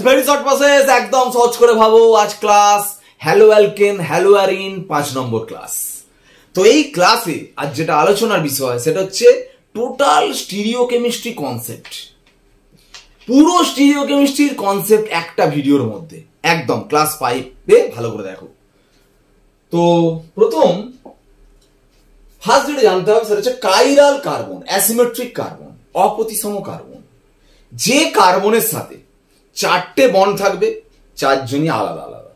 Very short process, একদম সহজ করে ভাবো। আজ class hello alkane hello arene 5 নম্বর ক্লাস। তো এই ক্লাসে আজ যেটা আলোচনার বিষয় সেটা হচ্ছে টোটাল স্টিরিওকেমিস্ট্রি কনসেপ্ট। পুরো স্টিরিওকেমিস্ট্রির কনসেপ্ট একটা ভিডিওর মধ্যে, একদম ক্লাস 5-এ ভালো করে দেখো। তো প্রথম ফার্স্ট যেটা জানতে হবে সেটা হচ্ছে কাইরাল কার্বন, অ্যাসিমেট্রিক কার্বন, অপ্রতিসম কার্বন। যে কার্বনের সাথে 4টে বন্ড থাকবে, 4জনই আলাদা আলাদা।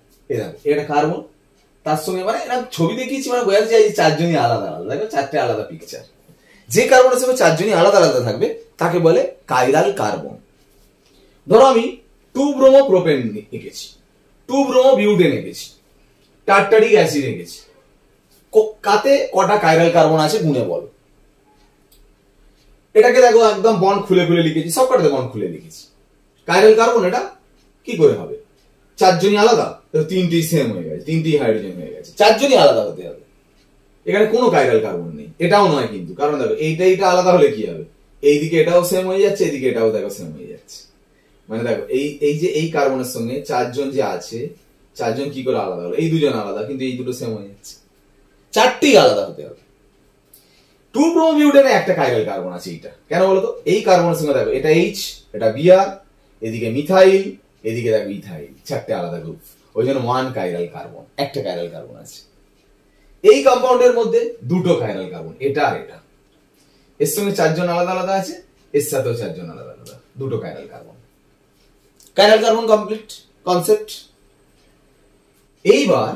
এটা কার্বন, তার সঙ্গে মানে এরা ছবি দেখিয়েছি, মানে বোঝাতে চাই 4জনই আলাদা আলাদা, দেখো 4টে আলাদা পিকচার। যে কার্বনের সঙ্গে 4জনই আলাদা আলাদা থাকবে তাকে বলে কাইরাল কার্বন। ধরো আমি 2 ব্রোমো প্রোপেন এঁকেছি, 2 ব্রোমো বিউটেন এঁকেছি, টার্টারিক অ্যাসিড এঁকেছি। কাতে কটা কাইরাল কার্বন আছে গুণে বলো। এটাকে দেখো একদম বন্ড খুলে খুলে লিখেছি, সব কটাতে বন্ড খুলে লিখেছি। কাইরাল কার্বন এটা কি করে হবে? 4জনই আলাদা, 3টি সেম হয়ে গেছে, 3টি হাইড্রোজেন হয়ে গেছে, 4জনই আলাদা হতে হবে। এখানে কোনো কাইরাল কার্বন নেই, এটাও নয় কিন্তু, কারণ দেখো এইটা আলাদা হলে কি হবে, এইদিকে এটাও সেম হয়ে যাচ্ছে, এইদিকে এটাও দেখো সেম হয়ে যাচ্ছে। মানে দেখো এই যে এই কার্বনের সঙ্গে 4জন যে আছে, 4জন কি করে আলাদা হলো? এই দুজন আলাদা, কিন্তু এই দুটো সেম হয়ে যাচ্ছে, 4টি আলাদা হতে হবে। 2 ব্রোমো বিউটেনে একটা কাইরাল কার্বন আছে, এইটা কেন বলতো? এই কার্বনের সঙ্গে দেখো এটা H, এটা Br, এদিকে মিথাইল, এদিকে দেখো ইথাইল, 4টে আলাদা গ্রুপ, ওই জন্য 1 কাইরাল কার্বন, একটা কাইরাল কার্বন আছে। এই কম্পাউন্ডের মধ্যে 2টো কাইরাল কার্বন, এটা আর এটা। এর সঙ্গে 4জন আলাদা আলাদা আছে, এর সাথেও 4জন আলাদা আলাদা, 2টো chiral carbon. Chiral carbon complete concept. এইবার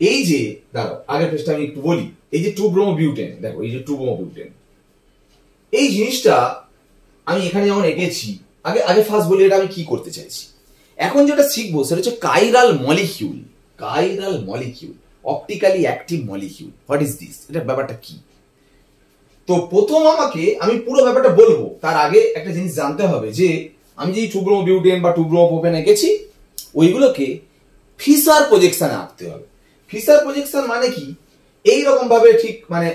এই যে দাঁড়াও, আগের পেজটা আমি একটু বলি। এই যে 2 ব্রোমো বিউটেন, দেখো এই যে 2 ব্রোমো বিউটেন, এই জিনিসটা আমি এখানে যেমন এঁকেছি, আগে ফার্স্ট বলি এটা আমি কি করতে চাইছি। এখন যেটা শিখবো সেটা হচ্ছে chiral molecule. Chiral molecule, optically active molecule, what is this? এটা ব্যাপারটা কি? তো প্রথম আমি পুরো ব্যাপারটা বলবো, তার আগে একটা জিনিস জানতে হবে যে আমি যে 2 ব্রোমো বিউটেন বা 2 ব্রোমো প্রোপেন এঁকেছি, ওইগুলোকে ফিশার প্রজেকশনে আঁকতে হবে। ফিশার প্রজেকশন মানে কি? এইরকম ভাবে, ঠিক মানে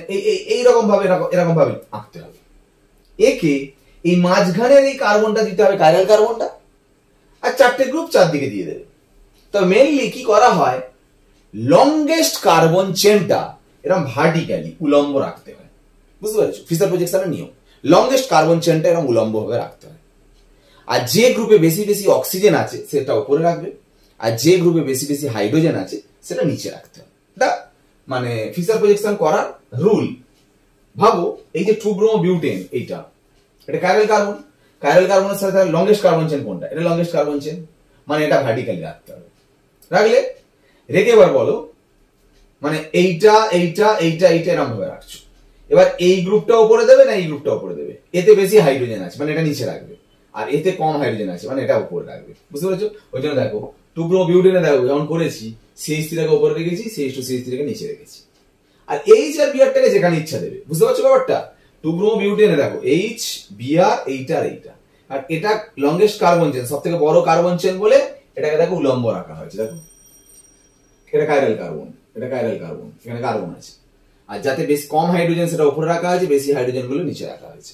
এইরকম ভাবে, এরকম ভাবে আঁকতে হবে। একে এই মাঝখানের এই কার্বনটা দিতে হবে, কাইরাল কার্বনটা, আর 4টে গ্রুপ 4 দিকে দিয়ে দেবে। তো মেইনলি কি করা হয়, লংগেস্ট কার্বন চেনটা এরকম ভার্টিক্যালি উলম্ব রাখতে হয়, বুঝতে পারছো? ফিশার প্রজেকশনের নিয়ম, লংগেস্ট কার্বন চেনটা এরকম উলম্ব ভাবে রাখতে হয়। আর যে গ্রুপে বেশি বেশি অক্সিজেন আছে সেটা উপরে রাখবে, আর যে গ্রুপে বেশি বেশি হাইড্রোজেন আছে সেটা নিচে রাখতে হবে। এটা মানে ফিশার প্রজেকশন করার রুল। ভাবো এই যে 2 ব্রোমো বিউটেন, এটা কাইরাল কার্বন, কাইরাল কার্বনের সাথে লংগেস্ট কার্বন চেন কোনটা? এটা লংগেস্ট কার্বন চেন, মানে এটা ভার্টিক্যালি রাখতে হবে। রাখলে রেখে এবার বলো, মানে এইটা এরকম ভাবে রাখছো। এবার এই গ্রুপটা উপরে দেবে না এই গ্রুপটা উপরে দেবে? এতে বেশি হাইড্রোজেন আছে মানে এটা নিচে রাখবে, আর এতে কম হাইড্রোজেন আছে মানে এটা উপরে রাখবে, বুঝতে পেরেছো? ওই জন্য দেখো 2 ব্রোমো বিউটেনে দেখো যেমন করেছি, CH3টাকে উপরে রেখেছি, CH2 CH3টাকে নিচে রেখেছি, আর H আর Brটাকে যেখানে ইচ্ছা দেবে, বুঝতে পারছো ব্যাপারটা? 2 ব্রোমো বিউটেনে দেখো H, Br, এইটা আর এইটা, আর এটা লংগেস্ট কার্বন চেন, সব থেকে বড় কার্বন চেন বলে এটাকে দেখো উলম্ব রাখা হয়েছে। দেখো এটা কাইরাল কার্বন, এটা কাইরাল কার্বন, এখানে কার্বন আছে, আর যাতে বেশ কম হাইড্রোজেন সেটা উপরে রাখা হয়েছে, বেশি হাইড্রোজেন গুলো নিচে রাখা হয়েছে।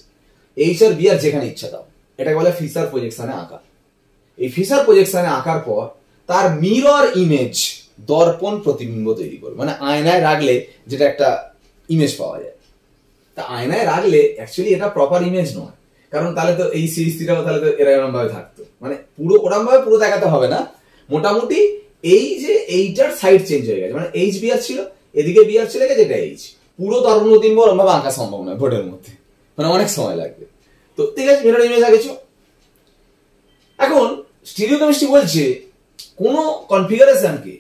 H আর Br যেখানে ইচ্ছা দাও, এটাকে বলে ফিশার প্রজেকশনে আঁকা। এই ফিশার প্রজেকশনে আঁকার পর তার মিরর ইমেজ, দর্পণ প্রতিবিম্ব তৈরি করবে, মানে আয়নায় রাখলে যেটা একটা ইমেজ পাওয়া যায়। তা আয়নায় রাখলে অ্যাকচুয়ালি এটা প্রপার ইমেজ নয়, কারণ তাহলে তো এই CH3টাও তাহলে তো এরকম ভাবে থাকতো, মানে পুরো ওরকম ভাবে পুরো দেখাতে হবে না, মোটামুটি এই যে এইটার সাইড চেঞ্জ হয়ে গেছে, মানে H Br ছিল, এদিকে Br চলে গেছে, এটা H। পুরো দর্পণ প্রতিবিম্ব ওরকম ভাবে আঁকা সম্ভব নয় ভোটের মধ্যে, মানে অনেক সময় লাগবে। তো ঠিক আছে, মিরর ইমেজ আঁকেছো। এখন স্টিরিওকেমিস্ট্রি বলছে কোন কনফিগারেশনকে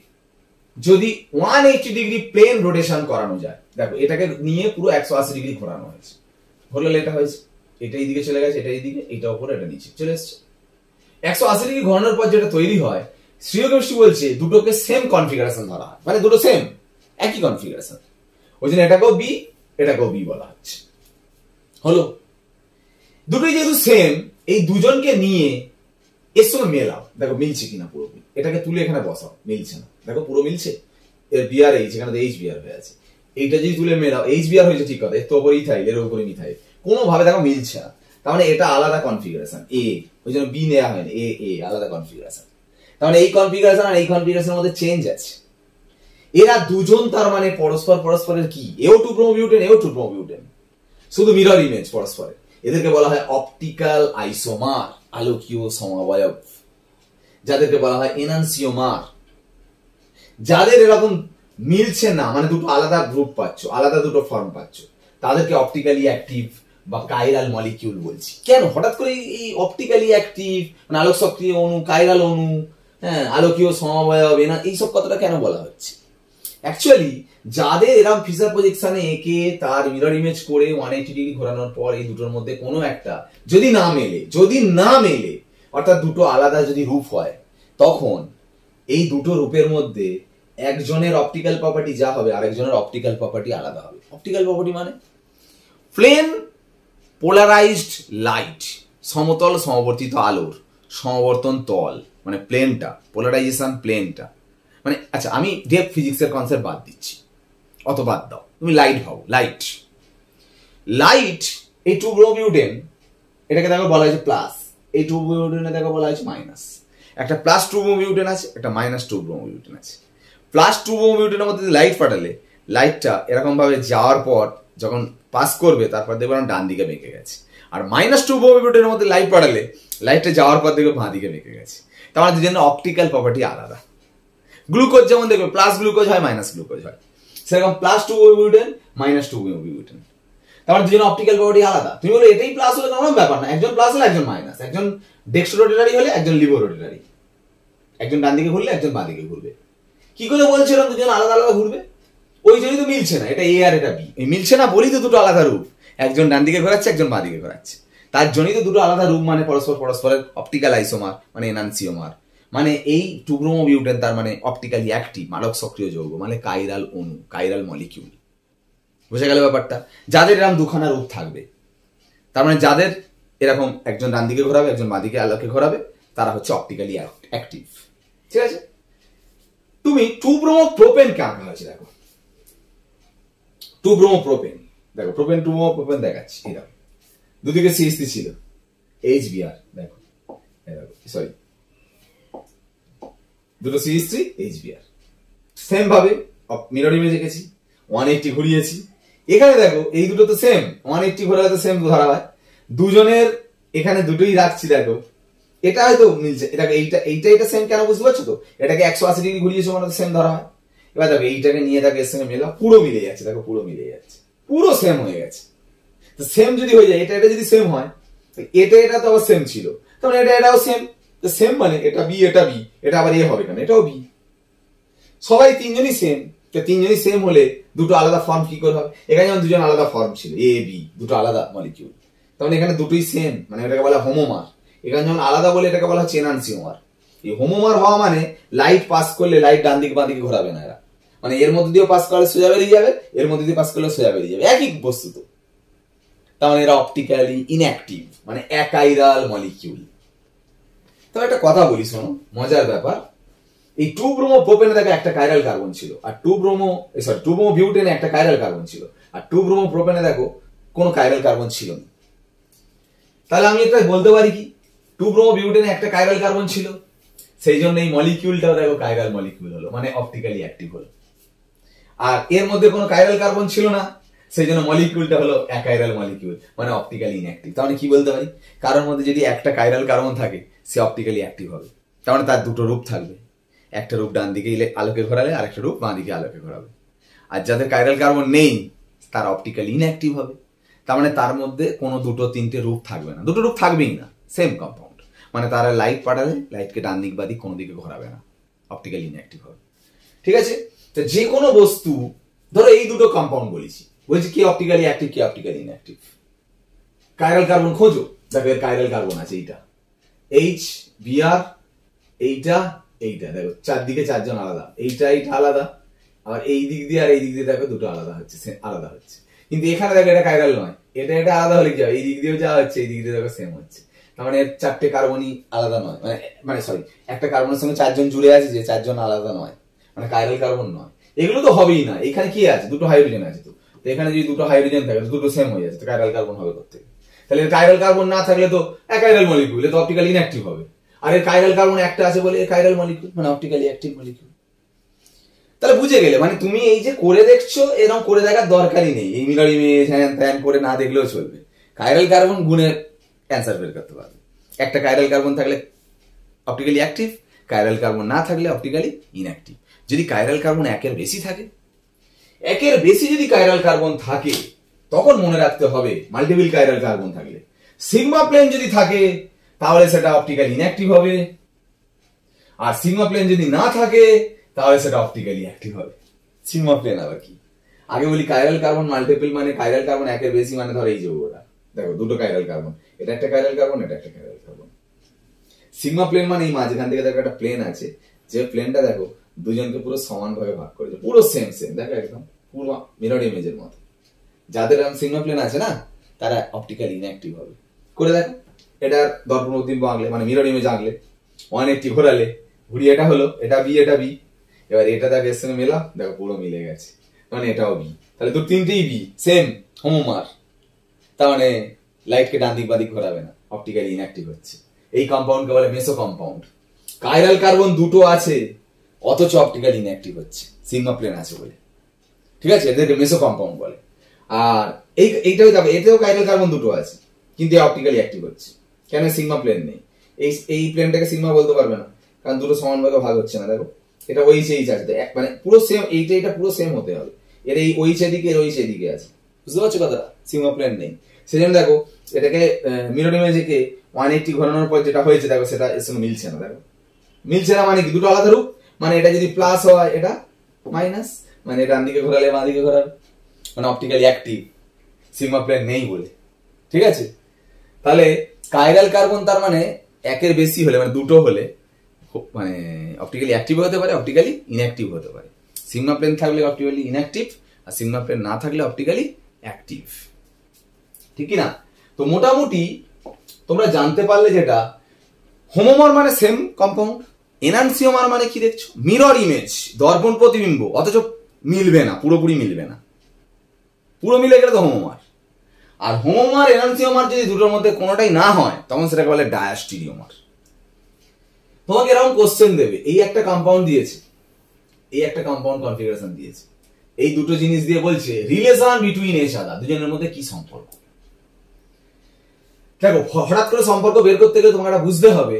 যদি 180 ডিগ্রি প্লেন রোটেশন করানো যায়, দেখো এটাকে নিয়ে পুরো 180 ডিগ্রি ঘোরানো হয়েছে, ঘোরালে এটা হয়েছে, এটা এইদিকে চলে গেছে, এটা এইদিকে, এটা উপরে, এটা নিচে চলে এসছে। 180 ডিগ্রি ঘোরানোর পর যেটা তৈরি হয়, স্টিরিওকেমিস্ট্রি বলছে দুটোকে সেম কনফিগারেশন ধরা হয়, মানে দুটো সেম একই কনফিগারেশন, ওই জন্য এটাকেও বি, এটাকেও বি বলা হচ্ছে। হলো, দুটোই যেহেতু সেম, এই দুজনকে নিয়ে এর সঙ্গে মেলাও, দেখো মিলছে কিনা পুরোপুরি। এটাকে তুলে এখানে বসাও, মিলছে না, দেখো পুরো মিলছে, এর Br H, এখানে তো H Br হয়ে আছে। এইটা যদি তুলে মেলাও, H Br হয়েছে ঠিক কথা, এর তো উপরে ইথাইল, এর উপরে মিথাইল, কোনোভাবে দেখো মিলছে না। তার মানে এটা আলাদা কনফিগারেশন এ, ওই জন্য বি নেওয়া হয়নি, এ এ আলাদা কনফিগারেশন। তার মানে এই কনফিগারেশন আর এই কনফিগারেশনের মধ্যে চেঞ্জ আছে। এরা দুজন তার মানে পরস্পরের কি, এও টু ব্রোমো বিউটেন, এও টু ব্রোমো বিউটেন, শুধু মিরর ইমেজ পরস্পরের। এদেরকে বলা হয় অপটিক্যাল আইসোমার, আলোকীয় সমবয়ব, যাদেরকে বলা হয় এনানসিওমার। যাদের এরকম মিলছে না, মানে দুটো আলাদা গ্রুপ পাচ্ছ, আলাদা দুটো ফর্ম পাচ্ছ, তাদেরকে অপটিক্যালি অ্যাক্টিভ বা কাইরাল মলিকিউল বলছি। কেন হঠাৎ করে এই অপটিক্যালি অ্যাক্টিভ মানে আলোক সক্রিয় অণু, কাইরাল অণু, হ্যাঁ আলোকীয় সমবয়ব, এইসব কথাটা কেন বলা হচ্ছে? অ্যাকচুয়ালি যাদের এরকম ফিচার প্রজেকশনে এঁকে তার মিরর ইমেজ করে 180 ডিগ্রি ঘোরানোর পর এই দুটোর মধ্যে কোনো একটা যদি না মেলে অর্থাৎ দুটো আলাদা যদি রূপ হয়, তখন এই দুটো রূপের মধ্যে একজনের অপটিক্যাল প্রপার্টি যা হবে আরেকজনের অপটিক্যাল প্রপার্টি আলাদা হবে। অপটিক্যাল প্রপার্টি মানে প্লেন পোলারাইজড লাইট, সমতল সমবর্তিত আলোর সমবর্তন তল, মানে প্লেনটা পোলারাইজেশন প্লেনটা, মানে আচ্ছা আমি ডেপ ফিজিক্সের কনসেপ্ট বাদ দিচ্ছি, অত বাদ দাও, তুমি লাইট ভাবো। লাইট এই টু ব্রোমো বিউটেন, এটাকে দেখো বলা হয়েছে প্লাস, এই টু ব্রোমো বিউটেনে দেখো বলা হয়েছে মাইনাস। একটা প্লাস টু ব্রোমো বিউটেন আছে, একটা মাইনাস টু ব্রোমো বিউটেন আছে। প্লাস টু ব্রোমো বিউটেনের মধ্যে লাইট পাঠালে লাইটটা এরকম ভাবে যাওয়ার পর যখন পাস করবে তারপর দেখবে ডান দিকে বেঁকে গেছে। আর মাইনাস টু ব্রোমো বিউটেনের মধ্যে লাইট পাঠালে লাইটটা যাওয়ার পর দেখবে বাঁ দিকে বেঁকে গেছে। তার মানে দুজনের অপটিক্যাল প্রপার্টি আলাদা। গ্লুকোজ যেমন দেখবে প্লাস গ্লুকোজ হয় মাইনাস গ্লুকোজ হয়, সেরকম plus two bromo butane minus two bromo butane, তার মানে দুজনের অপটিক্যাল প্রপার্টি আলাদা। তুমি বলো এটাই প্লাস হলে কোনো ব্যাপার না, একজন প্লাস হলে একজন মাইনাস, একজন ডেক্সট্রোরোটারি হলে একজন লিবোরোটারি, একজন ডান দিকে ঘুরলে একজন বাঁ দিকে ঘুরবে। কি করে বলছিলাম দুজন আলাদা আলাদা ঘুরবে? ওই জন্যই তো মিলছে না, এটা এ আর এটা বি, মিলছে না বলি তো দুটো আলাদা রূপ, একজন ডান দিকে ঘোরাচ্ছে একজন বাঁ দিকে ঘোরাচ্ছে, তার জন্যই তো দুটো আলাদা রূপ, মানে পরস্পরের অপটিক্যাল আইসোমার মানে এনানসিওমার। মানে এই টু ব্রোমো বিউটেন তার মানে অপটিক্যালি অ্যাক্টিভ আলোক সক্রিয় যৌগ, মানে কাইরাল অণু, কাইরাল মলিকিউল। বুঝে গেল ব্যাপারটা? যাদের এরকম দুখানা রূপ থাকবে, তার মানে যাদের এরকম একজন ডান দিকে ঘোরাবে একজন বাঁ দিকে আলোকে ঘোরাবে, তারা হচ্ছে অপটিক্যালি অ্যাক্টিভ। ঠিক আছে, তুমি টু ব্রোমো প্রোপেন কে আঁকা হয়েছে, দেখো টু ব্রোমো প্রোপেন, দেখো প্রোপেন টু ব্রোমো প্রোপেন দেখাচ্ছি। এরকম দুদিকে CH3 ছিল, HBr, দেখো সরি দুটো CH3 HBr, সেম ভাবে মিরর ইমেজ এঁকেছি, 180 ঘুরিয়েছি। এখানে দেখো এই দুটো তো সেম, 180 ঘোরালে তো সেম ধরা হয়, দুজনের এখানে দুটোই রাখছি। দেখো এটা হয়তো মিলছে, এটাকে এইটা সেম কেন বুঝতে পারছো তো? এটাকে 180 ডিগ্রি ঘুরিয়েছো মানে সেম ধরা হয়। এবার দেখো এইটাকে নিয়ে দেখো এর সঙ্গে মেলা, পুরো মিলে যাচ্ছে, দেখো পুরো মিলে যাচ্ছে, পুরো সেম হয়ে গেছে। তো সেম যদি হয়ে যায়, এটা যদি সেম হয়, এটা তো আবার সেম ছিল, তাহলে এটাও সেম, তো সেম মানে এটা বি এটা আবার এ হবে কেন, এটাও বি। সবাই তিনজনই সেম, তো তিনজনই সেম হলে দুটো আলাদা ফর্ম কি করে হবে? এখানে যেমন দুজন আলাদা ফর্ম ছিল এ বি, দুটো আলাদা মলিকিউল, তখন এখানে দুটোই সেম, মানে এটাকে বলা হোমোমার। এখানে যেমন আলাদা বলে এটাকে বলা হচ্ছে এনানসিওমার। এই হোমোমার হওয়া মানে লাইট পাস করলে লাইট ডান দিকে বাঁ দিকে ঘোরাবে না এরা, মানে এর মধ্যে দিয়েও পাস করলে সোজা বেরিয়ে যাবে, এর মধ্যে দিয়ে পাস করলে সোজা বেরিয়ে যাবে, একই বস্তু তো। তার মানে এরা অপটিক্যালি ইনঅ্যাক্টিভ, মানে অ্যাকাইরাল মলিকিউল। তবে একটা কথা বলি শোনো, মজার ব্যাপার, এই টু ব্রোমো প্রোপেনে দেখো একটা কাইরাল কার্বন ছিল, আর টু ব্রোমো বিউটেনে একটা কাইরাল কার্বন ছিল, আর টু ব্রোমো প্রোপেনে দেখো কোনো কাইরাল কার্বন ছিল না। তাহলে আমি এটা বলতে পারি কি, টু ব্রোমো বিউটেনে একটা কাইরাল কার্বন ছিল, সেই জন্য এই মলিকিউলটাও দেখো কাইরাল মলিকিউল হলো, মানে অপটিক্যালি অ্যাক্টিভ হলো। আর এর মধ্যে কোনো কাইরাল কার্বন ছিল না, সেই জন্য মলিকিউলটা হলো অ্যাকাইরাল মলিকিউল, মানে অপটিক্যালি ইনঅ্যাক্টিভ। তাহলে কি বলতে পারি, কারোর মধ্যে যদি একটা কাইরাল কার্বন থাকে সে অপটিক্যালি অ্যাক্টিভ হবে, তার মানে তার দুটো রূপ থাকবে, একটা রূপ ডান দিকে আলোকে ঘোরালে আর একটা রূপ বাঁ দিকে আলোকে ঘোরাবে। আর যাদের কাইরাল কার্বন নেই তার অপটিক্যালি ইনঅ্যাক্টিভ হবে, তার মানে তার মধ্যে কোনো দুটো তিনটে রূপ থাকবে না, দুটো রূপ থাকবেই না, সেম কম্পাউন্ড, মানে তারা লাইট পাঠালে লাইটকে ডান দিক বা দিক কোনো দিকে ঘোরাবে না, অপটিক্যালি ইনঅ্যাক্টিভ হবে। ঠিক আছে, তো যে কোনো বস্তু ধরো এই দুটো কম্পাউন্ড বলছি কি অপটিক্যালি অ্যাক্টিভ কি অপটিক্যালি ইনঅ্যাক্টিভ, কাইরাল কার্বন খোঁজো, দেখো এর কাইরাল কার্বন আছে এইটা HBr, এইটা দেখো চারদিকে চারজন আলাদা, এইটা আলাদা, আর এই দিক দিয়ে আর এই দিক দিয়ে দেখো দুটো আলাদা হচ্ছে, কিন্তু এখানে দেখো এটা কাইরাল নয়, এটা আলাদা হলে কি হবে, এই দিক দিয়েও যা হচ্ছে এই দিক দিয়ে দেখো সেম হচ্ছে, তার মানে এর চারটে কার্বনই আলাদা নয়, মানে সরি একটা কার্বনের সঙ্গে চারজন জুড়ে আছে, যে চারজন আলাদা নয়, মানে কাইরাল কার্বন নয়। এগুলো তো হবেই না, এখানে কি আছে দুটো হাইড্রোজেন আছে, তো এখানে যদি দুটো হাইড্রোজেন থাকে দুটো সেম হয়ে যাচ্ছে, তো কাইরাল কার্বন হবে কোথেকে? তাহলে কাইরাল কার্বন না থাকলে তো অ্যাকাইরাল মলিকিউল, তো অপটিক্যালি ইনঅ্যাক্টিভ হবে। আর এর কাইরাল কার্বন একটা আছে বলে কাইরাল মলিকিউল, মানে অপটিক্যালি অ্যাক্টিভ মলিকিউল। তাহলে বুঝে গেলে, মানে তুমি এই যে করে দেখছো এরকম করে দেখার দরকারই নেই, এই মিরর ইমেজ হ্যান ত্যান করে না দেখলেও চলবে। কাইরাল কার্বন গুণের অ্যান্সার বের করতে পারবে। একটা কাইরাল কার্বন থাকলে অপটিক্যালি অ্যাক্টিভ, কাইরাল কার্বন না থাকলে অপটিক্যালি ইনঅ্যাক্টিভ। যদি কাইরাল কার্বন একের বেশি থাকে, একের বেশি যদি কাইরাল কার্বন থাকে, তখন মনে রাখতে হবে মাল্টিপল কাইরাল কার্বন থাকলে সিগমা প্লেন যদি থাকে তাহলে সেটা অপটিক্যালি ইনঅ্যাক্টিভ হবে, আর সিগমা প্লেন যদি না থাকে তাহলে সেটা অপটিক্যালি অ্যাক্টিভ হবে। সিগমা প্লেন আবার কি? আগে বলি কাইরাল কার্বন মাল্টিপল মানে কাইরাল কার্বন একের বেশি, মানে ধরো এই যে ওটা দেখো দুটো কাইরাল কার্বন, এটা একটা কাইরাল কার্বন, এটা একটা কাইরাল কার্বন। সিগমা প্লেন মানে এই মাঝখান থেকে দেখো একটা প্লেন আছে, যে প্লেনটা দেখো দুজনকে পুরো সমানভাবে ভাগ করেছে, পুরো সেম সেম, দেখো একদম পুরো মিরর ইমেজের মতো। যাদের সিগমা প্লেন আছে না তারা অপটিক্যালি ইনঅ্যাক্টিভ হবে। করে দেখো, এটার দর্পণ প্রতিবিম্ব আঁকলে মানে মিরর ইমেজ আঁকলে 180 ঘোরালে, ঘুরিয়ে এটা হলো, এটা বি, এটা বি, এবার এটা দেখো এর সঙ্গে মেলা, দেখো পুরো মিলে গেছে, মানে এটাও বি, তাহলে তো তিনটেই বি, সেম হোমোমার। তার মানে লাইটকে ডান দিক বাদিক ঘোরাবে না, অপটিক্যালি ইনঅ্যাক্টিভ হচ্ছে। এই কম্পাউন্ডকে বলে মেসো কম্পাউন্ড। কাইরাল কার্বন দুটো আছে অথচ অপটিক্যালি ইনঅ্যাক্টিভ হচ্ছে, সিগমা প্লেন আছে বলে, ঠিক আছে, এদেরকে মেসো কম্পাউন্ড বলে। আর এইটাও দেখো, এতেও কাইরাল কার্বন দুটো আছে কিন্তু অপটিক্যালি অ্যাক্টিভ হচ্ছে, কেন? সিগমা প্লেন নেই। এই প্লেনটাকে সিগমা বলতে পারবে না, কারণ দুটো সমানভাবে ভাগ হচ্ছে না। দেখো এটা ওইচ এইচ আছে, মানে পুরো সেম, এইটা পুরো সেম হতে হবে। এর এই ওইচ এদিকে, এর ওইচ এদিকে আছে, বুঝতে পারছো কথাটা? সিগমা প্লেন নেই, সেজন্য দেখো এটাকে মিরর ইমেজকে 180 ঘোরানোর পর যেটা হয়েছে দেখো সেটা এর সঙ্গে মিলছে না। দেখো মিলছে না মানে কি? দুটো আলাদা রূপ, মানে এটা যদি প্লাস হয় এটা মাইনাস, মানে ডান দিকে ঘোরালে বাঁ দিকে ঘোরাবে, মানে অপটিক্যালি অ্যাক্টিভ, সিগমা প্লেন নেই বলে, ঠিক আছে? তাহলে কাইরাল কার্বন তার মানে একের বেশি হলে, মানে দুটো হলে মানে অপটিক্যালি অ্যাক্টিভ হতে পারে, অপটিক্যালি ইনঅ্যাক্টিভ হতে পারে। সিগমা প্লেন থাকলে অপটিক্যালি ইনঅ্যাক্টিভ, আর সিগমা প্লেন না থাকলে অপটিক্যালি অ্যাক্টিভ, ঠিক কি না? তো মোটামুটি তোমরা জানতে পারলে যেটা, হোমোমার মানে সেম কম্পাউন্ড, এনানসিওমার মানে কি দেখছো? মিরর ইমেজ, দর্পণ প্রতিবিম্ব, অথচ মিলবে না, পুরোপুরি মিলবে না। পুরো মিলে গেলে তো হোমোমার। আর হোমোমার এনানসিওমার যদি দুটোর মধ্যে কোনোটাই না হয় তখন সেটাকে বলে ডায়াস্টিরিওমার। তোমাকে এরকম কোশ্চেন দেবে, এই একটা কম্পাউন্ড দিয়েছে, এই একটা কম্পাউন্ড কনফিগারেশন দিয়েছে, এই দুটো জিনিস দিয়ে বলছে রিলেশন বিটুইন এচ আদার, দুজনের মধ্যে কি সম্পর্ক। দেখো হঠাৎ করে সম্পর্ক বের করতে গেলে তোমাকে বুঝতে হবে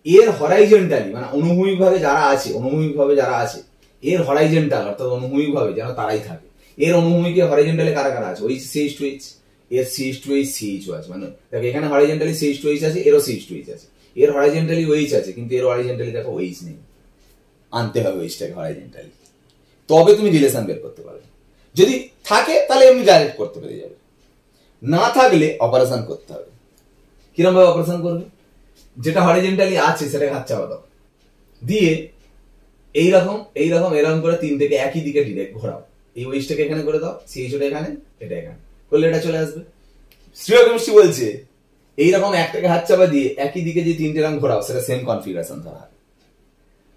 এর হরাইজেন্টালি, মানে অনুভূমিক ভাবে যারা আছে, অনুভূমিক ভাবে যারা আছে, এর হরাইজেন্টাল অর্থাৎ অনুভূমিক ভাবে যেন তারাই থাকে। এর অনুভূমিকে হরাইজেন্টালে কারা কারা আছে? ওই CH2H, এর CH2H CH আছে, মানে দেখো এখানে হরাইজেন্টালি CH2H আছে, এরও CH2H আছে, এর হরাইজেন্টালি OH আছে, কিন্তু এর হরাইজেন্টালি দেখো OH নেই। আনতে হবে OH-টাকে হরাইজেন্টালি, তবে তুমি রিলেশন বের করতে পারবে। যদি থাকে তাহলে এমনি ডাইরেক্ট করতে পেরে যাবে, না থাকলে অপারেশন করতে হবে। কিরকম ভাবে অপারেশন করবে? যেটা হরিজন্টালি আছে সেটাকে হাত চাপা দাও, দিয়ে এইরকম এইরকম এরকম করে তিনটেকে একই দিকে ডিরেক্ট ঘোরাও। এই ওয়েস্টটাকে এখানে করে দাও, CH-টা এখানে, এটা এখানে করলে এটা চলে আসবে। স্টিরিওকেমিস্ট্রি বলছে এইরকম একটাকে হাত চাপা দিয়ে একই দিকে যে তিনটে রং ঘোরাও সেটা সেম কনফিগারেশন ধরা হয়,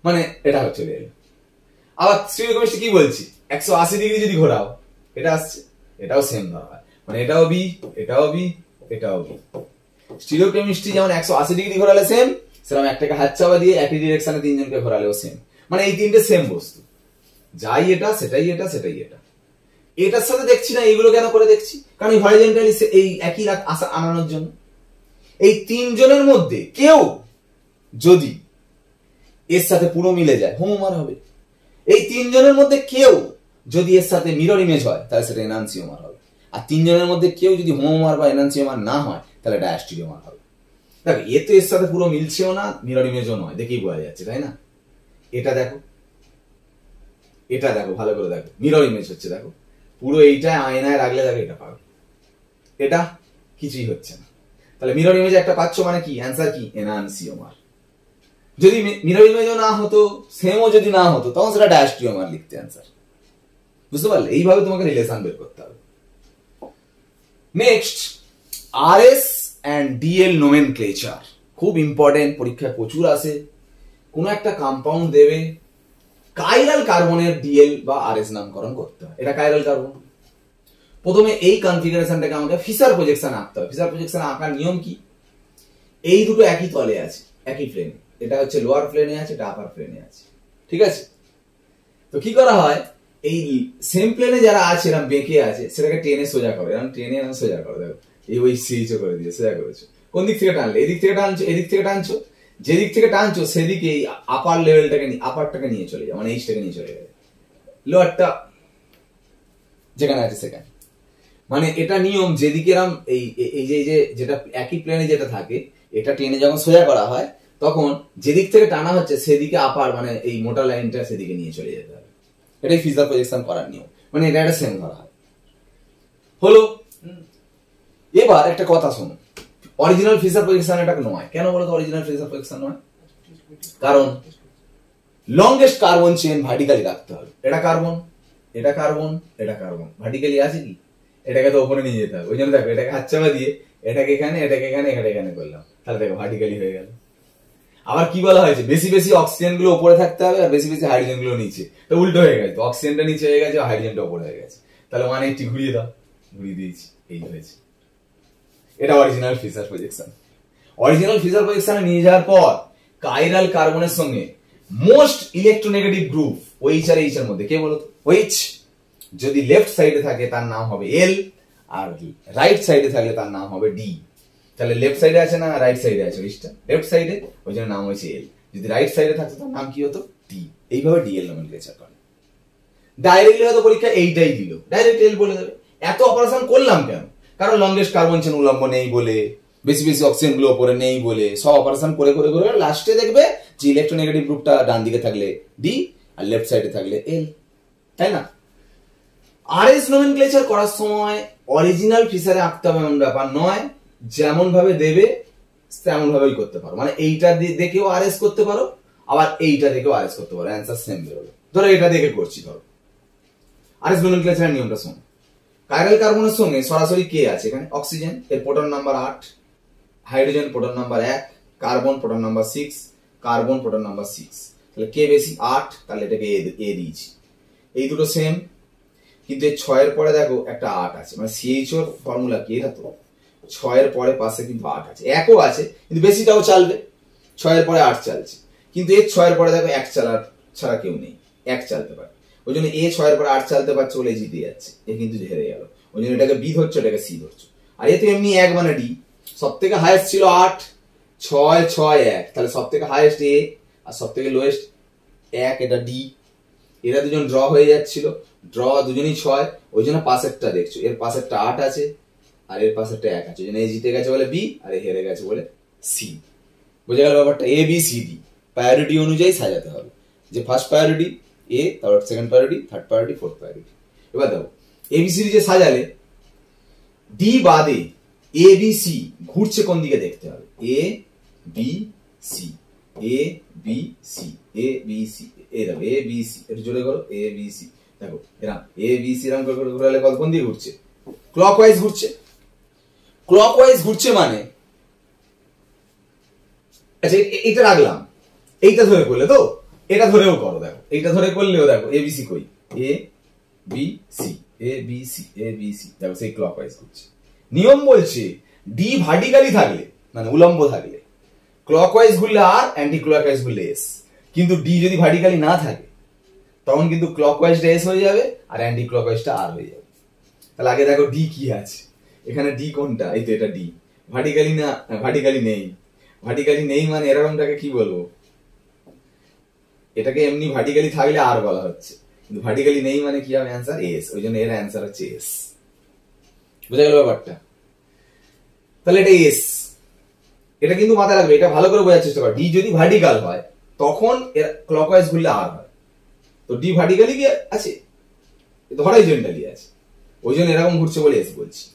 মানে এটা হচ্ছে এলো। আবার স্টিরিওকেমিস্ট্রি কি বলছি? 180 ডিগ্রি যদি ঘোরাও এটা আসছে, এটাও সেম ধরা হয়, মানে এটাও বি, এটাও বি, এটাও বি। স্টিরিওকেমিস্ট্রি যেমন 180 ডিগ্রি ঘোরালে সেম, সেরকম একটাকে হাত চাপা দিয়ে একই ডিরেকশনে তিনজনকে ঘোরালেও সেম, মানে এই তিনটে সেম বস্তু, যাই এটা সেটাই এটা সেটাই এটা। এটার সাথে দেখছি না, এইগুলো কেন করে দেখছি? কারণ এই হরিজন্টালি এই একই আশা আনানোর জন্য। এই তিনজনের মধ্যে কেউ যদি এর সাথে পুরো মিলে যায় হোমোমার হবে। এই তিনজনের মধ্যে কেউ যদি এর সাথে মিরর ইমেজ হয় তাহলে সেটা এনানসিওমার হবে। আর তিনজনের মধ্যে কেউ যদি হোমোমার বা এনানসিওমার না হয় তাহলে ডায়াস্টিরিওমার হবে। দেখো এ তো এর সাথে পুরো মিলছেও না, মিরর ইমেজও নয়, দেখেই বোঝা যাচ্ছে, তাই না? এটা দেখো, এটা দেখো, ভালো করে দেখো, মিরর ইমেজ হচ্ছে, দেখো পুরো এইটা আয়নায় রাখলে দেখো এটা পাবে, এটা কিছুই হচ্ছে না। তাহলে মিরর ইমেজ একটা পাচ্ছ মানে কি? অ্যান্সার কি? এনানসিওমার। যদি মিরর ইমেজও না হতো, সেমও যদি না হতো, তখন সেটা ডায়াস্টিরিওমার লিখতে অ্যান্সার। বুঝতে পারলে? এইভাবে তোমাকে রিলেশন বের করতে হবে। Next, RS and DL nomenclature খুব ইম্পর্টেন্ট, পরীক্ষায় প্রচুর আসে। কোন একটা কম্পাউন্ড দেবে, কাইরাল কার্বনের DL বা RS নামকরণ করতে হয়। এটা কাইরাল কার্বন, প্রথমে এই কনফিগারেশনটাকে আমাকে ফিশার প্রজেকশন আঁকতে হবে। ফিশার প্রজেকশন আঁকার নিয়ম কি, এই দুটো একই তলে আছে, একই প্লেনে, এটা হচ্ছে লোয়ার প্লেনে আছে, এটা আপার প্লেনে আছে, ঠিক আছে। তো কি করা হয়, এই সেম প্লেনে যারা আছে এরকম বেঁকে আছে সেটাকে টেনে সোজা করে, এরকম টেনে এরকম সোজা করে, দেখো এই ওই সিরিজও করে দিয়ে সোজা করেছো। কোন দিক থেকে টানলে, এদিক থেকে টানছো, এদিক থেকে টানছো, যেদিক থেকে টানছো সেদিকে এই আপার লেভেলটাকে আপারটাকে নিয়ে চলে যাবে, মানে এইচটাকে নিয়ে চলে যাবে, লোয়ারটা যেখানে আছে সেখানে। মানে এটা নিয়ম, যেদিকে এরম এই যে যেটা একই প্লেনে যেটা থাকে এটা টেনে যখন সোজা করা হয় তখন যেদিক থেকে টানা হচ্ছে সেদিকে আপার মানে এই মোটা লাইনটা সেদিকে নিয়ে চলে যেতে হবে। এটাই ফিশার প্রজেকশন করার নিয়ম, মানে এটা একটা সেম করা হয়। হলো, এবার একটা কথা শোনো, অরিজিনাল ফিশার প্রজেকশন এটা নয়। কেন বলো তো অরিজিনাল ফিশার প্রজেকশন নয়? কারণ লংগেস্ট কার্বন চেন ভার্টিক্যালি রাখতে হবে। এটা কার্বন, এটা কার্বন, এটা কার্বন, ভার্টিক্যালি আছে কি? এটাকে তো উপরে নিয়ে যেতে হবে। ওই জন্য দেখো এটাকে হাত চাপা দিয়ে এটাকে এখানে, এটাকে এখানে, এখানে এখানে করলাম, তাহলে দেখো ভার্টিক্যালি হয়ে গেল। আবার কি বলা হয়েছে, বেশি বেশি অক্সিজেন গুলো উপরে থাকতে হবে আর বেশি বেশি হাইড্রোজেন গুলো নিচে। তো উল্টো হয়ে গেছে, অক্সিজেনটা নিচে হয়ে গেছে, হাইড্রোজেনটা উপরে হয়ে গেছে। তাহলে 180 ঘুরিয়ে দাও, ঘুরিয়ে দিয়েছি, এই হয়েছে। এটা original Fischer projection. Original Fischer প্রজেকশনে নিয়ে যাওয়ার পর কাইরাল কার্বনের সঙ্গে মোস্ট ইলেকট্রোনেগেটিভ গ্রুপ OH আর H এর মধ্যে কে বলো তো? OH যদি লেফট সাইডে থাকে তার নাম হবে L, আর রাইট সাইডে থাকলে তার নাম হবে D। তাহলে লেফট সাইডে আছে না রাইট সাইডে আছে, ওইটা লেফট সাইডে, ওই জন্য নাম হয়েছে L। যদি রাইট সাইডে থাকতো তার নাম কি হতো? D। এইভাবে DL নমেনক্লেচার করে। ডাইরেক্টলি হয়তো পরীক্ষা এইটাই দিল, ডাইরেক্ট L বলে দেবে। এত অপারেশন করলাম কেন? কারণ লংগেস্ট কার্বন চেন উলম্ব নেই বলে, বেশি বেশি অক্সিজেন গুলো উপরে নেই বলে, সব অপারেশন করে করে করে লাস্টে দেখবে যে ইলেকট্রোনেগেটিভ গ্রুপটা ডান দিকে থাকলে D আর লেফট সাইডে থাকলে L, তাই না? আরএস নোমেনক্লেচার করার সময় অরিজিনাল ফিশারে আঁকতে হবে এমন ব্যাপার নয়, যেমন ভাবে দেবে তেমন ভাবেই করতে পারো। মানে এইটা দেখেও আরএস করতে পারো, আবার এইটা দেখেও আরএস করতে পারো, অ্যান্সার সেম বেরোবে। ধরো এটা দেখে করছি, ধরো আরএস নোমেনক্লেচারের নিয়মটা শোনো। কাইরাল কার্বনের সঙ্গে সরাসরি কে আছে এখানে? অক্সিজেন, এর proton number 8, hydrogen proton number 1, carbon proton number 6, carbon proton number 6। তাহলে কে বেশি? 8, তাহলে এটাকে এ দিয়েছি। এই দুটো সেম, কিন্তু 6 এর পরে দেখো একটা 8 আছে, মানে CHO এর ফর্মুলা কি এটা? তো 6 এর পরে পাশে কিন্তু 8 আছে, 1ও আছে কিন্তু বেশিটাও চালবে। 6 এর পরে 8 চালছে, কিন্তু এর 6 এর পরে দেখো 1 চালার ছাড়া কেউ নেই, 1 চালতে পারে। ওই জন্য এ 6 এর পরে 8 চালতে পারছে বলে জিতে যাচ্ছে, এ কিন্তু হেরে গেল। ওই জন্য এটাকে বি ধরছো, এটাকে সি ধরছো। আর এ তো এমনি 1 মানে ডি, সব থেকে হাইয়েস্ট ছিল 8, 6 6 1, তাহলে সব থেকে হাইয়েস্ট এ আর সব থেকে লোয়েস্ট 1, এটা ডি। এরা দুজন ড্র হয়ে যাচ্ছিল, ড্র দুজনই 6, ওই জন্য পাশেরটা দেখছো, এর পাশেরটা 8 আছে আর এর পাশেরটা 1 আছে, ওই জন্য এ জিতে গেছে বলে বি আর এ হেরে গেছে বলে সি। বুঝে গেল ব্যাপারটা? A B C D priority অনুযায়ী সাজাতে হবে, যে ফার্স্ট প্রায়োরিটি এ, তারপর second priority, third priority, fourth priority. এবার দেখো এবিসিডি যে সাজালে ডি বাদে এ বি সি ঘুরছে কোন দিকে দেখতে হবে। A B C, A B C, A B C, এ দেখো এ বি সি, একটু জোরে করো, এ বি সি। দেখো এরকম এ বি সি এরকম করে ঘুরালে কোন দিকে ঘুরছে? ক্লকওয়াইজ ঘুরছে। ক্লকওয়াইজ ঘুরছে মানে আচ্ছা এটা রাখলাম, এইটা ধরে করলে তো, এটা ধরেও করো, দেখো এইটা ধরে করলেও দেখো এ বি সি কই, A B C, A B C, A B C, দেখো সেই ক্লকওয়াইজ ঘুরছে। নিয়ম বলছে ডি ভার্টিক্যালি থাকলে মানে উলম্ব থাকলে ক্লকওয়াইজ ঘুরলে আর, অ্যান্টি ক্লকওয়াইজ ঘুরলে এস। কিন্তু ডি যদি ভার্টিক্যালি না থাকে তখন কিন্তু ক্লকওয়াইজটা এস হয়ে যাবে আর অ্যান্টি ক্লকওয়াইজটা আর হয়ে যাবে। তাহলে আগে দেখো ডি কি আছে এখানে, ডি কোনটা? এই তো এটা ডি। ভার্টিক্যালি না, ভার্টিক্যালি নেই। ভার্টিক্যালি নেই মানে এরকমটাকে কি বলবো, এটাকে এমনি ভার্টিক্যালি থাকলে আর বলা হচ্ছে, কিন্তু ভার্টিক্যালি নেই মানে কি হবে? Answer S. ওই জন্য এর অ্যান্সার হচ্ছে এস। বুঝা গেল ব্যাপারটা? তাহলে এটা এস, এটা কিন্তু মাথায় রাখবে, এটা ভালো করে বোঝার চেষ্টা কর। ডি যদি ভার্টিক্যাল হয় তখন এর ক্লকওয়াইজ ঘুরলে আর হয়, তো ডি ভার্টিক্যালি কি আছে? হরাইজন্টালি আছে, ওই জন্য এরকম ঘুরছে বলে এস বলছি।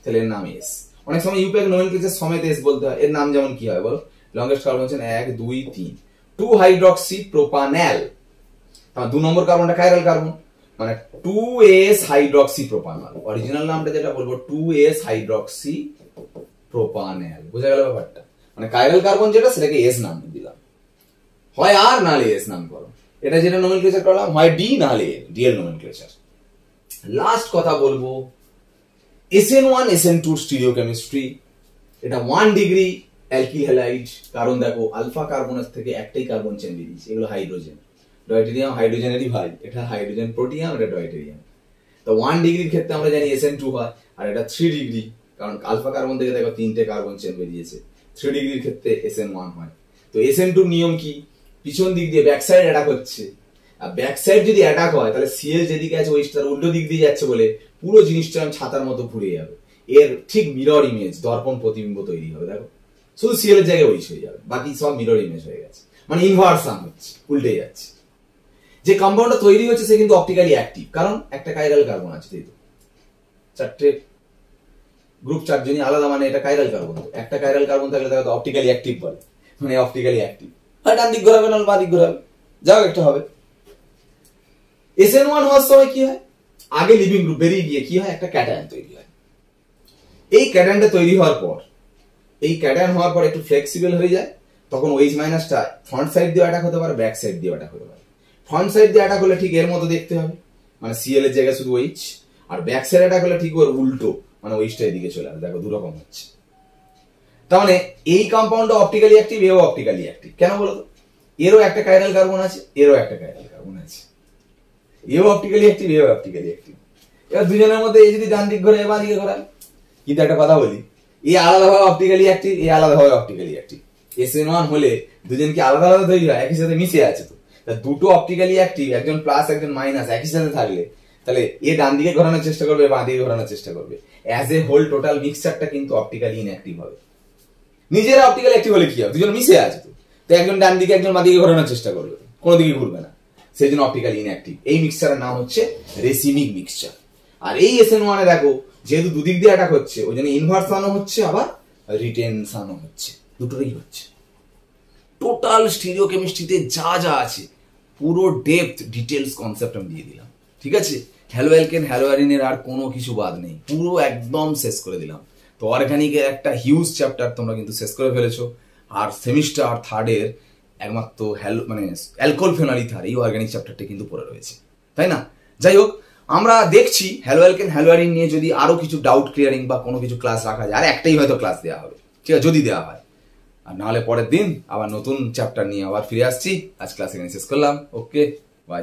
তাহলে এর নাম এস। অনেক সময় ইউপ্যাক নোমেনক্লেচার সমেত এস বলতে হয়। এর নাম যেমন কি হয় বলো? লংগেস্ট কার্বন হচ্ছে 1 2 3, 2 হাইড্রক্সি প্রোপানল। তাহলে 2 নম্বর কার্বনটা কাইরাল কার্বন, মানে 2s হাইড্রক্সি প্রোপানল। অরিজিনাল নামটা যেটা বলবো 2s হাইড্রক্সি প্রোপানল। বুঝা গেল ব্যাপারটা? মানে কাইরাল কার্বন যেটা সেটাকে এস নাম দিলাম, হয় আর নালে এস নাম করো। এটা যেটা নোমেনক্লেচার করলাম হয় ডি নালে ডি এর নোমেনক্লেচার। লাস্ট কথা বলবো, SN1 SN2 স্টিরিওকেমিস্ট্রি, এটা 1 ডিগ্রি অ্যালকিল হ্যালাইড, কারণ দেখো আলফা কার্বনের থেকে একটাই কার্বন চেন বেরিয়েছে, এগুলো হাইড্রোজেন, ডয়টেরিয়াম হাইড্রোজেনেরই ভাই, এটা হাইড্রোজেন প্রোটিয়াম, এটা ডয়টেরিয়াম। তো 1 ডিগ্রির ক্ষেত্রে আমরা জানি SN2 হয়, আর এটা 3 ডিগ্রি, কারণ আলফা কার্বন থেকে দেখো 3টে কার্বন চেন বেরিয়েছে, 3 ডিগ্রির ক্ষেত্রে SN1 হয়। তো SN2 নিয়ম কি, পিছন দিক দিয়ে ব্যাক সাইড অ্যাটাক হচ্ছে, আর ব্যাক সাইড যদি অ্যাটাক হয় তাহলে সিএল যেদিকে আছে ওই তার উল্টো দিক দিয়ে যাচ্ছে বলে পুরো জিনিসটা ছাতার মতো ঘুরে যাবে, এর ঠিক মিরর ইমেজ, দর্পণ প্রতিবিম্ব তৈরি হবে। দেখো শুধু সিএল এর জায়গায় ওইচ হয়ে যাবে, বাকি সব মিরর ইমেজ হয়ে গেছে, মানে ইনভার্সন হচ্ছে, উল্টে যাচ্ছে। যে কম্পাউন্ডটা তৈরি হচ্ছে সে কিন্তু অপটিক্যালি অ্যাক্টিভ, কারণ একটা কাইরাল কার্বন আছে, তাই তো 4টে গ্রুপ 4 জনই আলাদা, মানে এটা কাইরাল কার্বন, একটা কাইরাল কার্বন থাকলে তাকে অপটিক্যালি অ্যাক্টিভ বলে, মানে অপটিক্যালি অ্যাক্টিভ হয়, ডান দিক ঘোরাবে না বাঁ দিক ঘোরাবে, যাও একটা হবে। SN1 হওয়ার সময় কি হয়, আগে লিভিং গ্রুপ বেরিয়ে গিয়ে কি হয়, একটা ক্যাটায়ন তৈরি হয়। এই ক্যাটায়নটা তৈরি হওয়ার পর, এই ক্যাটায়ন হওয়ার পর একটু ফ্লেক্সিবল হয়ে যায়, তখন OH মাইনাসটা ফ্রন্ট সাইড দিয়ে অ্যাটাক হতে পারে, ব্যাক সাইড দিয়ে অ্যাটাক হতে পারে। ফ্রন্ট সাইড দিয়ে অ্যাটাক হলে ঠিক এর মতো দেখতে হবে, মানে সিএল এর জায়গায় শুধু OH, আর ব্যাক সাইড অ্যাটাক হলে ঠিক ওর উল্টো, মানে OH-টা এদিকে চলে আসবে, দেখো দুরকম হচ্ছে। তার মানে এই কম্পাউন্ডটা অপটিক্যালি অ্যাক্টিভ, এও অপটিক্যালি অ্যাক্টিভ, কেন বলো তো, এরও একটা কাইরাল কার্বন আছে, এরও একটা কাইরাল কার্বন আছে, এও অপটিক্যালি অ্যাক্টিভ, এও অপটিক্যালি অ্যাক্টিভ। এবার দুজনের মধ্যে এই যদি ডান দিক ঘোরে বাঁ দিকে ঘোরায়, কিন্তু একটা কথা বলি, এই আলাদাভাবে অপটিক্যালি অ্যাক্টিভ, এই আলাদাভাবে অপটিক্যালি অ্যাক্টিভ। SN1 হলে দুজন কি আলাদা আলাদা তৈরি হয়, একই সাথে মিশে আছে, তো দুটো অপটিক্যালি অ্যাক্টিভ, একজন প্লাস একজন মাইনাস একই সাথে থাকলে তাহলে এ ডান দিকে ঘোরানোর চেষ্টা করবে, বাঁ দিকে ঘোরানোর চেষ্টা করবে, অ্যাজ এ হোল টোটাল মিক্সচারটা কিন্তু অপটিক্যালি ইনঅ্যাক্টিভ হবে। নিজেরা অপটিক্যালি অ্যাক্টিভ হলে কি হবে, দুজন মিশে আছে, তো একজন ডান দিকে একজন বাঁ দিকে ঘোরানোর চেষ্টা করবে, কোনো দিকে ঘুরবে না, সেই জন্য অপটিক্যালি ইনঅ্যাক্টিভ। এই মিক্সচারের নাম হচ্ছে রেসিমিক মিক্সচার। আর এই SN1 এ দেখো যেহেতু দুদিক দিয়ে অ্যাটাক হচ্ছে, ওই জন্য ইনভার্সানও হচ্ছে আবার রিটেনশনও হচ্ছে, দুটোই হচ্ছে। টোটাল স্টিরিওকেমিস্ট্রিতে যা যা আছে পুরো ডেপথ ডিটেলস কনসেপ্ট আমি দিয়ে দিলাম, ঠিক আছে। হ্যালো অ্যালকেন হ্যালো অ্যারিনের আর কোনো কিছু বাদ নেই, পুরো একদম শেষ করে দিলাম। তো অর্গানিকের একটা হিউজ চ্যাপ্টার তোমরা কিন্তু শেষ করে ফেলেছো, আর সেমিস্টার থার্ডের একমাত্র মানে অ্যালকোহল ফেনল ইথার এই অর্গানিক চ্যাপ্টারটা কিন্তু পড়ে রয়েছে, তাই না। যাই হোক, আমরা দেখছি হ্যালো অ্যালকেন হ্যালো অ্যারিন নিয়ে যদি আরো কিছু ডাউট ক্লিয়ারিং বা কোনো কিছু ক্লাস রাখা যায়, আর একটাই হয়তো ক্লাস দেওয়া হবে, ঠিক আছে, যদি দেওয়া হয়, আর নাহলে পরের দিন আবার নতুন চ্যাপ্টার নিয়ে আবার ফিরে আসছি। আজ ক্লাস এখানে শেষ করলাম, ওকে বাই।